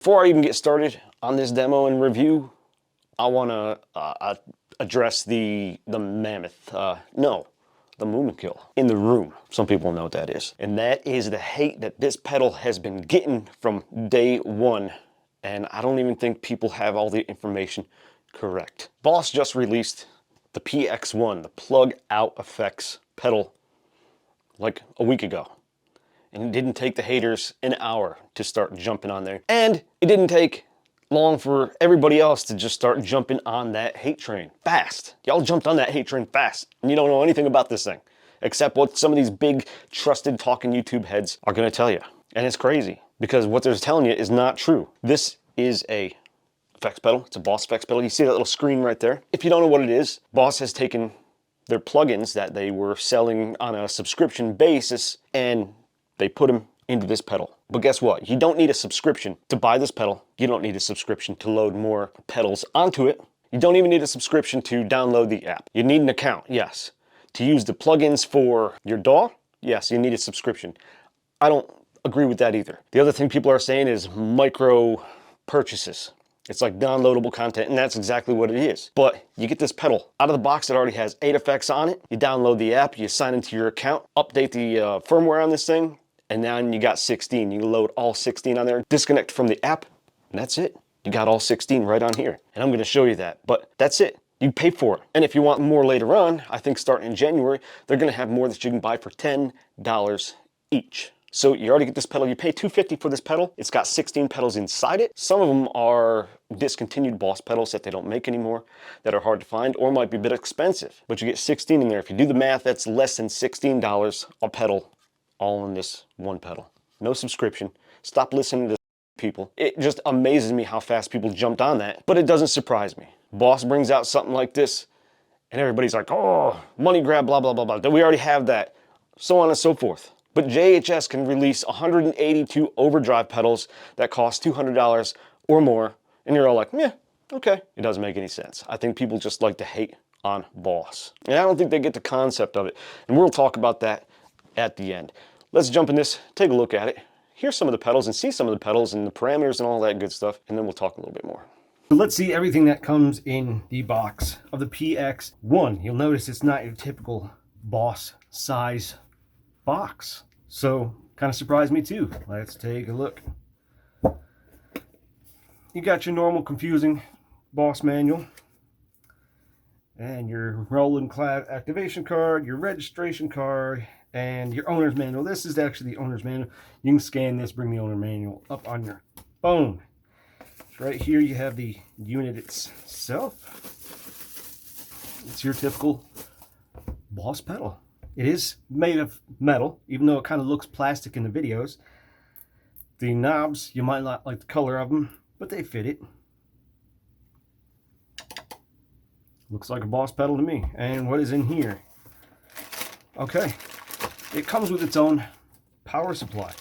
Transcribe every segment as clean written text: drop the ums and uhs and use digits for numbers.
Before I even get started on this demo and review, I want to address the mammoth, no, the movement kill in the room. Some people know what that is. And that is the hate that this pedal has been getting from day one. And I don't even think people have all the information correct. Boss just released the PX-1, the plug-out effects pedal, like a week ago. And it didn't take the haters an hour to start jumping on there. And it didn't take long for everybody else to just start jumping on that hate train fast. Y'all jumped on that hate train fast, and you don't know anything about this thing, except what some of these big, trusted talking YouTube heads are gonna tell you. And it's crazy, because what they're telling you is not true. This is a effects pedal. It's a Boss effects pedal. You see that little screen right there? If you don't know what it is, Boss has taken their plugins that they were selling on a subscription basis, and they put them into this pedal. But guess what? You don't need a subscription to buy this pedal. You don't need a subscription to load more pedals onto it. You don't even need a subscription to download the app. You need an account, yes. To use the plugins for your DAW, yes, you need a subscription. I don't agree with that either. The other thing people are saying is micro purchases. It's like downloadable content, and that's exactly what it is. But you get this pedal out of the box that already has 8 effects on it. You download the app, you sign into your account, update the firmware on this thing, and now you got 16. You load all 16 on there, disconnect from the app, and that's it. You got all 16 right on here. And I'm gonna show you that, but that's it. You pay for it. And if you want more later on, I think starting in January, they're gonna have more that you can buy for $10 each. So you already get this pedal, you pay $250 for this pedal. It's got 16 pedals inside it. Some of them are discontinued Boss pedals that they don't make anymore, that are hard to find, or might be a bit expensive. But you get 16 in there. If you do the math, that's less than $16 a pedal, all in this one pedal. No subscription. Stop listening to people. It just amazes me how fast people jumped on that, but it doesn't surprise me. Boss brings out something like this, and everybody's like, oh, money grab, blah, blah, blah, blah. We already have that, so on and so forth. But JHS can release 182 overdrive pedals that cost $200 or more, and you're all like, yeah, okay. It doesn't make any sense. I think people just like to hate on Boss. And I don't think they get the concept of it, and we'll talk about that at the end. Let's jump in this, take a look at it, hear some of the pedals and see some of the pedals and the parameters and all that good stuff, and then we'll talk a little bit more. So let's see everything that comes in the box of the PX-1. You'll notice it's not your typical Boss size box. So kind of surprised me too. Let's take a look. You got your normal confusing Boss manual and your rolling clad activation card, your registration card, and your owner's manual. This is actually the owner's manual. You can scan this, bring the owner manual up on your phone. Right here you have the unit itself. It's your typical Boss pedal. It is made of metal, even though it kind of looks plastic in the videos. The knobs, you might not like the color of them, but they fit it. Looks like a Boss pedal to me. And what is in here? Okay. It comes with its own power supply.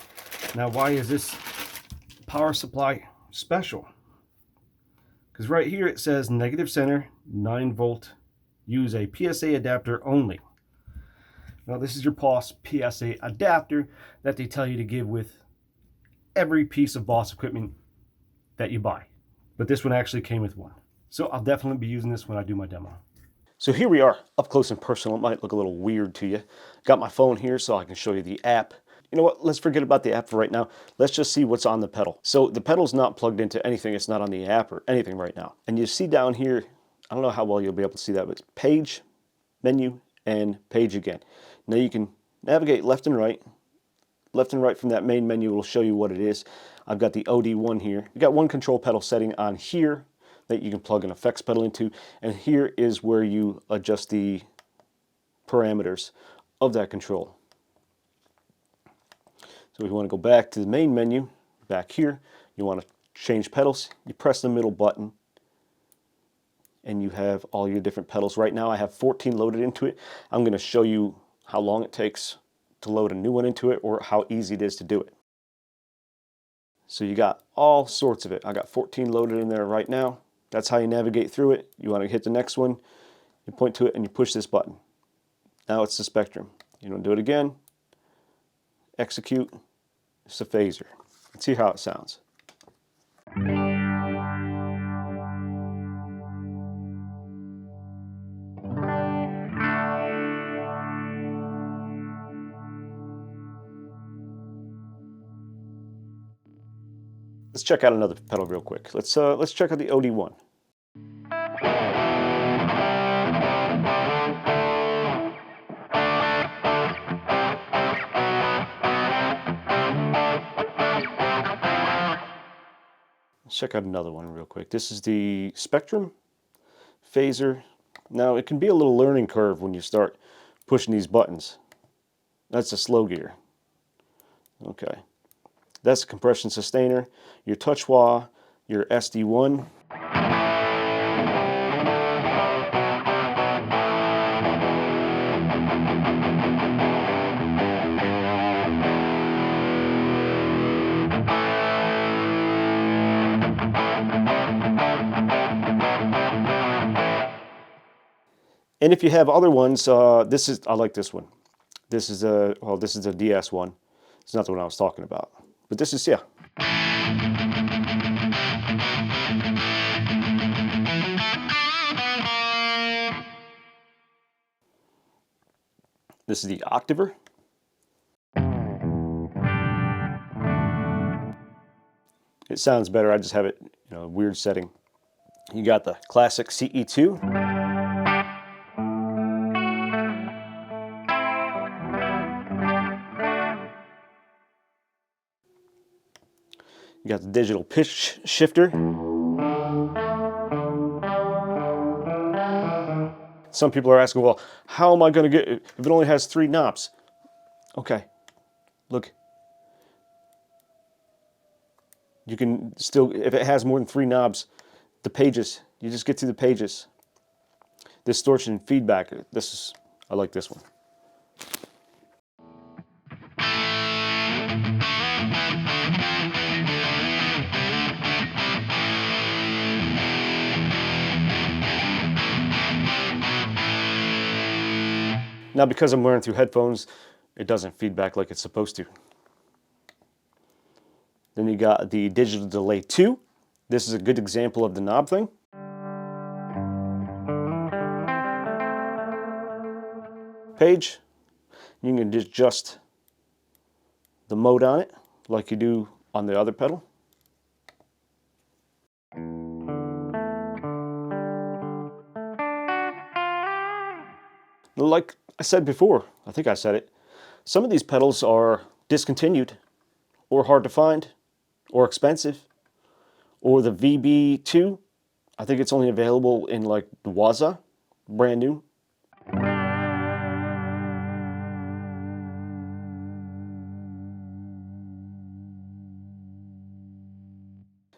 Now, why is this power supply special? Because right here it says negative center, 9 volt, use a PSA adapter only. Now, this is your Boss PSA adapter that they tell you to give with every piece of Boss equipment that you buy. But this one actually came with one. So I'll definitely be using this when I do my demo. So here we are, up close and personal. It might look a little weird to you. Got my phone here so I can show you the app. You know what, let's forget about the app for right now. Let's just see what's on the pedal. So the pedal's not plugged into anything. It's not on the app or anything right now. And you see down here, I don't know how well you'll be able to see that, but it's page, menu, and page again. Now you can navigate left and right. Left and right from that main menu will show you what it is. I've got the OD1 here. You got one control pedal setting on here that you can plug an effects pedal into, and here is where you adjust the parameters of that control. So if you want to go back to the main menu, back here, you want to change pedals, you press the middle button, and you have all your different pedals. Right now I have 14 loaded into it. I'm going to show you how long it takes to load a new one into it, or how easy it is to do it. So you got all sorts of it. I got 14 loaded in there right now. That's how you navigate through it. You want to hit the next one, you point to it, and you push this button. Now it's the spectrum. You want to do it again, execute, it's a phaser. Let's see how it sounds. Let's check out another pedal real quick. Let's check out the OD1. Let's check out another one real quick. This is the Spectrum phaser. Now it can be a little learning curve when you start pushing these buttons. That's the slow gear. Okay. That's the compression sustainer, your touch wah, your SD1. And if you have other ones, I like this one. This is a DS1. It's not the one I was talking about. But this is, yeah. This is the Octaver. It sounds better. I just have it, a weird setting. You got the classic CE2. You got the digital pitch shifter. Some people are asking, well, how am I going to get it if it only has 3 knobs? Okay, look. You can still, if it has more than 3 knobs, the pages, you just get to the pages. Distortion and feedback, I like this one. Now because I'm wearing through headphones, it doesn't feedback like it's supposed to. Then you got the Digital Delay 2. This is a good example of the knob thing. Page. You can just adjust the mode on it like you do on the other pedal. Like I said before, I think I said it, some of these pedals are discontinued or hard to find or expensive. Or the VB2, I think it's only available in like Waza, brand new.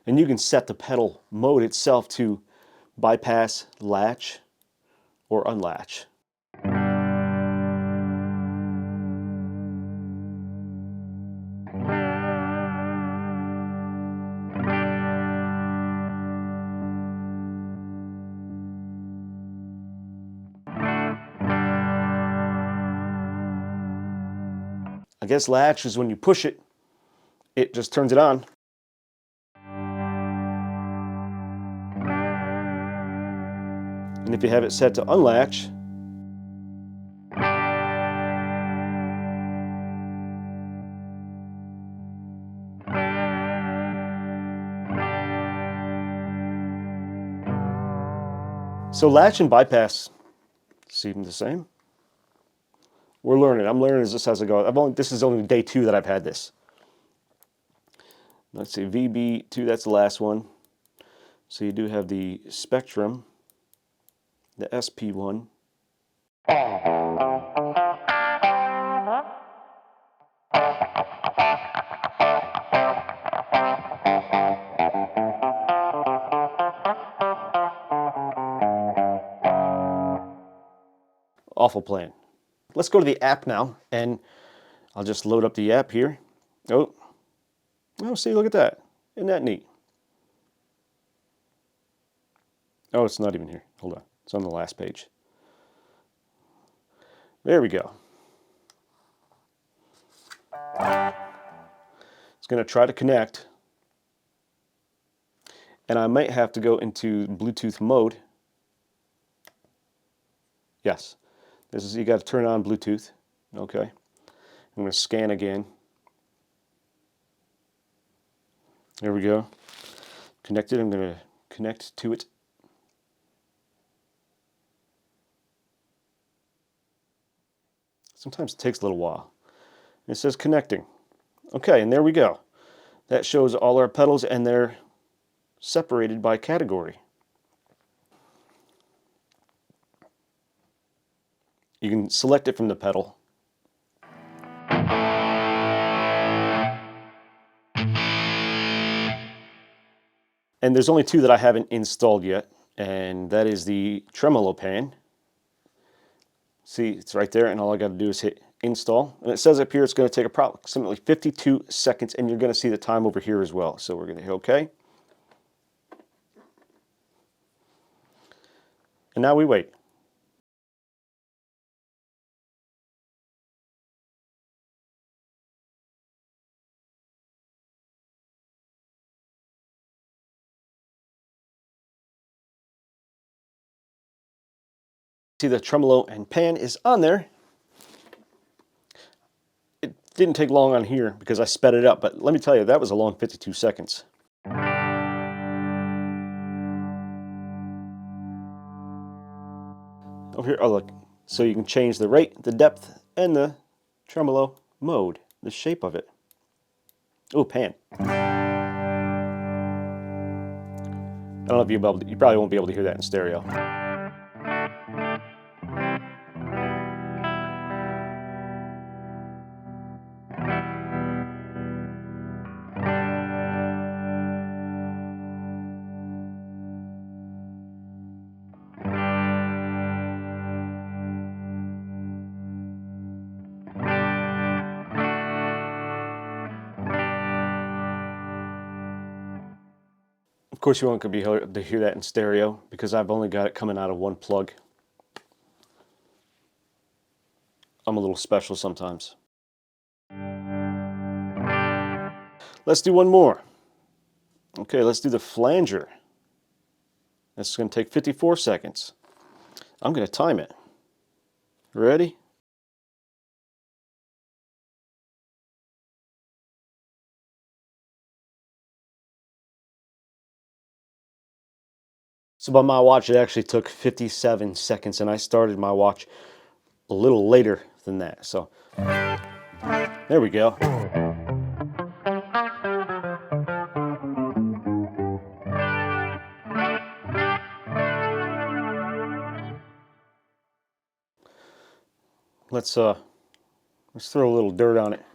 And you can set the pedal mode itself to bypass, latch, or unlatch. I guess latch is when you push it, it just turns it on. And if you have it set to unlatch, so latch and bypass seem the same. We're learning. I'm learning as I go. This is only day 2 that I've had this. Let's see, VB2, that's the last one. So you do have the Spectrum, the SP1. Awful playing. Let's go to the app now, and I'll just load up the app here. Oh, see, look at that. Isn't that neat? Oh, it's not even here. Hold on. It's on the last page. There we go. It's going to try to connect. And I might have to go into Bluetooth mode. Yes. You got to turn on Bluetooth. Okay. I'm going to scan again. There we go. Connected. I'm going to connect to it. Sometimes it takes a little while. It says connecting. Okay, and there we go. That shows all our pedals, and they're separated by category. You can select it from the pedal. And there's only two that I haven't installed yet, and that is the tremolo pan. See, it's right there, and all I got to do is hit install. And it says up here it's going to take approximately 52 seconds, and you're going to see the time over here as well. So we're going to hit OK. And now we wait. See, the tremolo and pan is on there. It didn't take long on here because I sped it up, but let me tell you, that was a long 52 seconds. Over here, oh look, so you can change the rate, the depth, and the tremolo mode, the shape of it. Oh, pan. I don't know if you probably won't be able to hear that in stereo. Of course, you won't be able to hear that in stereo because I've only got it coming out of one plug. I'm a little special sometimes. Let's do one more. Okay, let's do the flanger. That's going to take 54 seconds. I'm going to time it. Ready? So by my watch, it actually took 57 seconds, and I started my watch a little later than that. So there we go. Let's throw a little dirt on it.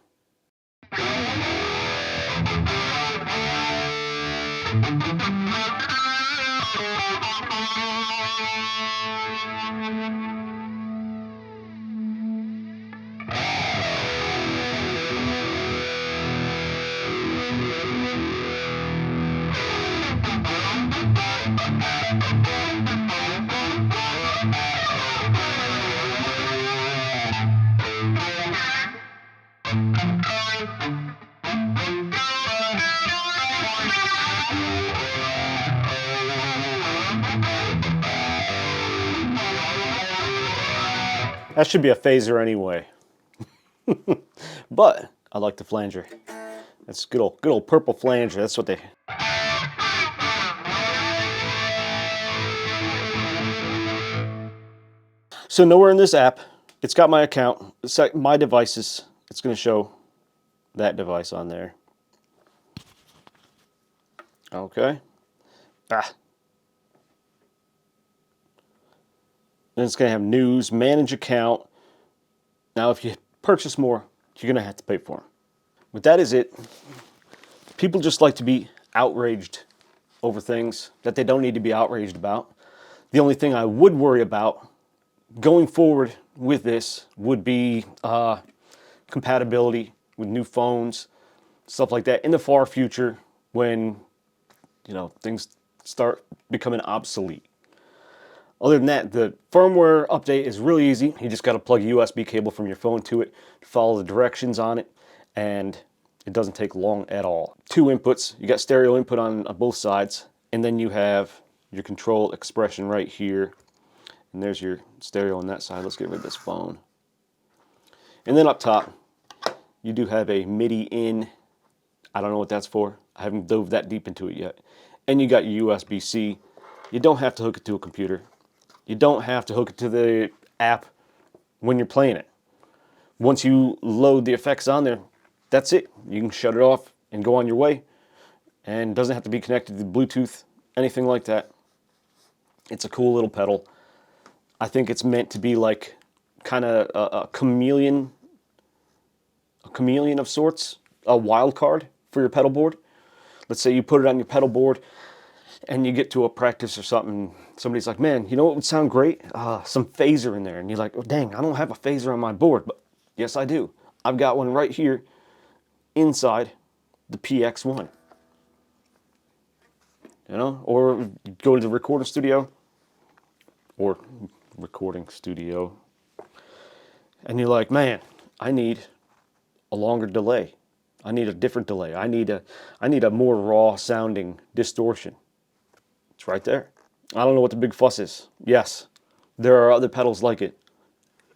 That should be a phaser anyway. But I like the flanger. That's good old purple flanger. That's what they... So nowhere in this app, it's got my account, it's got my devices. It's going to show that device on there. Okay. Then it's going to have news, manage account. Now if you purchase more, you're going to have to pay for them. But that is it. People just like to be outraged over things that they don't need to be outraged about. The only thing I would worry about going forward with this would be compatibility with new phones, stuff like that in the far future when, you know, things start becoming obsolete. Other than that, the firmware update is really easy. You just got to plug a USB cable from your phone to it, follow the directions on it, and it doesn't take long at all. Two inputs. You got stereo input on both sides, and then you have your control expression right here. And there's your stereo on that side. Let's get rid of this phone. And then up top, you do have a MIDI in. I don't know what that's for. I haven't dove that deep into it yet. And you got your USB-C. You don't have to hook it to a computer. You don't have to hook it to the app when you're playing it. Once you load the effects on there, that's it. You can shut it off and go on your way. And it doesn't have to be connected to Bluetooth, anything like that. It's a cool little pedal. I think it's meant to be like kind of a chameleon of sorts, a wild card for your pedal board. Let's say you put it on your pedal board and you get to a practice or something. Somebody's like, man, you know what would sound great? Some phaser in there. And you're like, oh, dang, I don't have a phaser on my board. But yes, I do. I've got one right here inside the PX-1. You know, or go to the recording studio and you're like, man, I need a longer delay. I need a different delay. I need a more raw sounding distortion. It's right there. I don't know what the big fuss is. Yes, there are other pedals like it.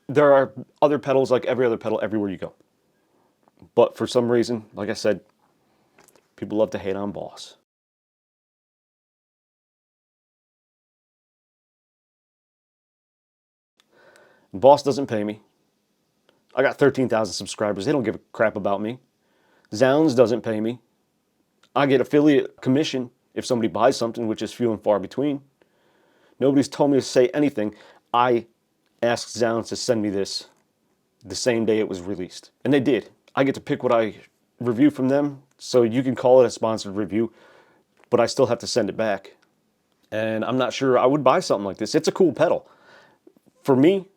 There are other pedals like every other pedal everywhere you go. But for some reason, like I said, people love to hate on Boss. Boss doesn't pay me. I got 13,000 subscribers. They don't give a crap about me. Zounds doesn't pay me. I get affiliate commission if somebody buys something, which is few and far between. Nobody's told me to say anything. I asked Zounds to send me this the same day it was released. And they did. I get to pick what I review from them, so you can call it a sponsored review, but I still have to send it back. And I'm not sure I would buy something like this. It's a cool pedal. For me,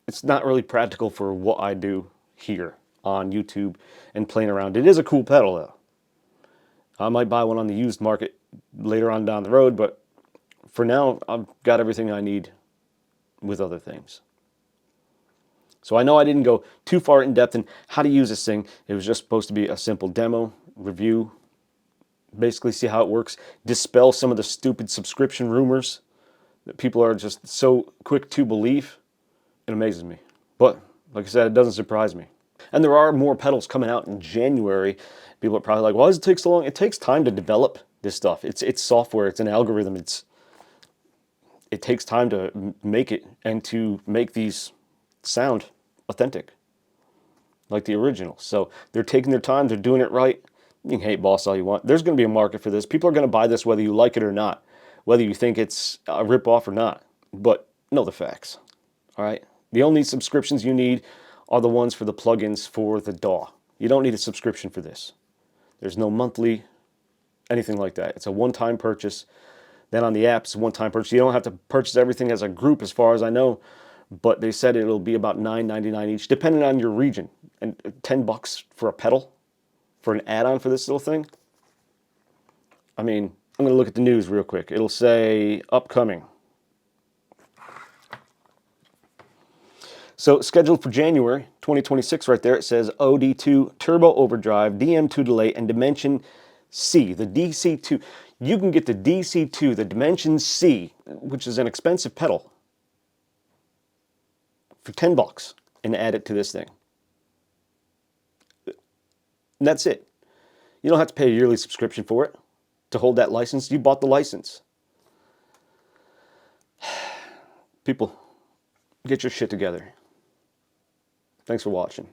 it's not really practical for what I do here on YouTube and playing around. It is a cool pedal though. I might buy one on the used market later on down the road, but for now, I've got everything I need with other things. So I know I didn't go too far in depth in how to use this thing. It was just supposed to be a simple demo, review, basically see how it works, dispel some of the stupid subscription rumors that people are just so quick to believe. It amazes me. But like I said, it doesn't surprise me. And there are more pedals coming out in January. People are probably like, why does it take so long? It takes time to develop this stuff. It's software, it's an algorithm. It takes time to make it and to make these sound authentic, like the original. So they're taking their time, they're doing it right. You can hate Boss all you want. There's going to be a market for this. People are going to buy this whether you like it or not, whether you think it's a ripoff or not. But know the facts, all right? The only subscriptions you need are the ones for the plugins for the DAW. You don't need a subscription for this. There's no monthly, anything like that. It's a one-time purchase. Then on the apps, one-time purchase. You don't have to purchase everything as a group as far as I know, but they said it'll be about $9.99 each, depending on your region. And $10 for a pedal, for an add-on for this little thing. I mean, I'm going to look at the news real quick. It'll say upcoming. So scheduled for January 2026 right there, it says OD2 Turbo Overdrive, DM2 Delay, and Dimension C, the DC2. You can get the DC2, the Dimension C, which is an expensive pedal, for $10 and add it to this thing. And that's it. You don't have to pay a yearly subscription for it to hold that license. You bought the license. People, get your shit together. Thanks for watching.